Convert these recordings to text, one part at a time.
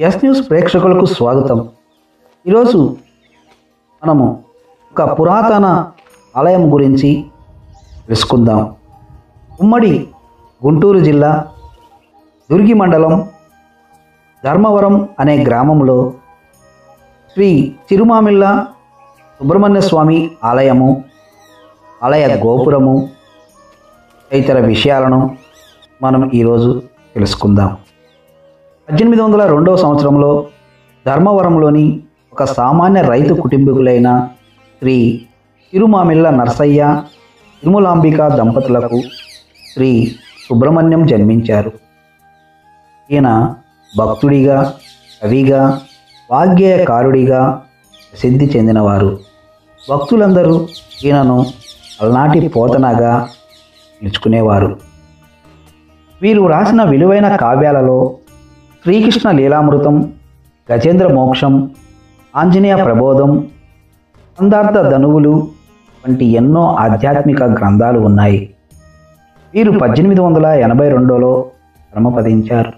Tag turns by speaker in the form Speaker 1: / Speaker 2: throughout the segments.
Speaker 1: Yes news ప్రేక్షకులకు స్వాగతం. ఈరోజు మనము ఒక పురాతన ఆలయం గురించి తెలుసుకుందాం. ఉమ్మడి గుంటూరు జిల్లా దుర్గి మండలం ధర్మవరం అనే గ్రామంలో శ్రీ చిరుమామిళ్ళ సుబ్రహ్మణ్య స్వామి ఆలయము, ఆలయ గోపురము తదితర విషయాలను మనం ఈరోజు తెలుసుకుందాం. 1802వ సంవత్సరంలో ధర్మవరంలోని ఒక సామాన్య రైతు కుటుంబీకులైన శ్రీ చిరుమామిళ్ళ నర్సయ్య తిరుమలాంబిక దంపతులకు శ్రీ సుబ్రహ్మణ్యం జన్మించారు. ఈయన భక్తుడిగా, కవిగా, వాగ్గేయకారుడిగా ప్రసిద్ధి చెందినవారు. భక్తులందరూ ఈయనను అలనాటి పోతనగా పిలుచుకునేవారు. వీరు రాసిన విలువైన కావ్యాలలో శ్రీకృష్ణ లీలామృతం, గజేంద్ర మోక్షం, ఆంజనేయ ప్రబోధం, అందార్థ ధనువులు వంటి ఎన్నో ఆధ్యాత్మిక గ్రంథాలు ఉన్నాయి. వీరు 1882లో పరమపదించారు.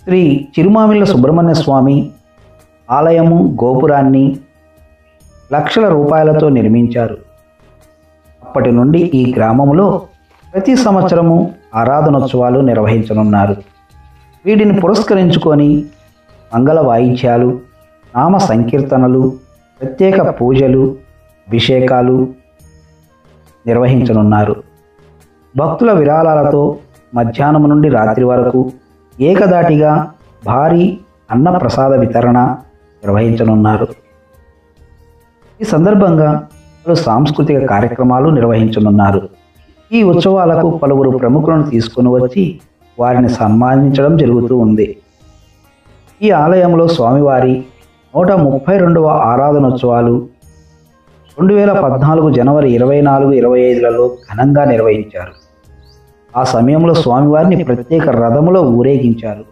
Speaker 1: శ్రీ చిరుమామిళ్ళ సుబ్రహ్మణ్య స్వామి ఆలయము గోపురాన్ని లక్షల రూపాయలతో నిర్మించారు. అప్పటి నుండి ఈ గ్రామంలో ప్రతి సంవత్సరము ఆరాధనోత్సవాలు నిర్వహించనున్నారు. వీటిని పురస్కరించుకొని మంగళ వాయిద్యాలు, నామ సంకీర్తనలు, ప్రత్యేక పూజలు, అభిషేకాలు నిర్వహించనున్నారు. భక్తుల విరాళాలతో మధ్యాహ్నం నుండి రాత్రి వరకు ఏకదాటిగా భారీ అన్నప్రసాద వితరణ నిర్వహించనున్నారు. ఈ సందర్భంగా పలు సాంస్కృతిక కార్యక్రమాలు నిర్వహించనున్నారు. ఈ ఉత్సవాలకు పలువురు ప్రముఖులను తీసుకుని వచ్చి వారిని సన్మానించడం జరుగుతూ ఉంది. ఈ ఆలయంలో స్వామివారి 132వ ఆరాధనోత్సవాలు 2014 జనవరి 24, 25లలో ఘనంగా నిర్వహించారు. ఆ సమయంలో స్వామివారిని ప్రత్యేక రథములో ఊరేగించారు.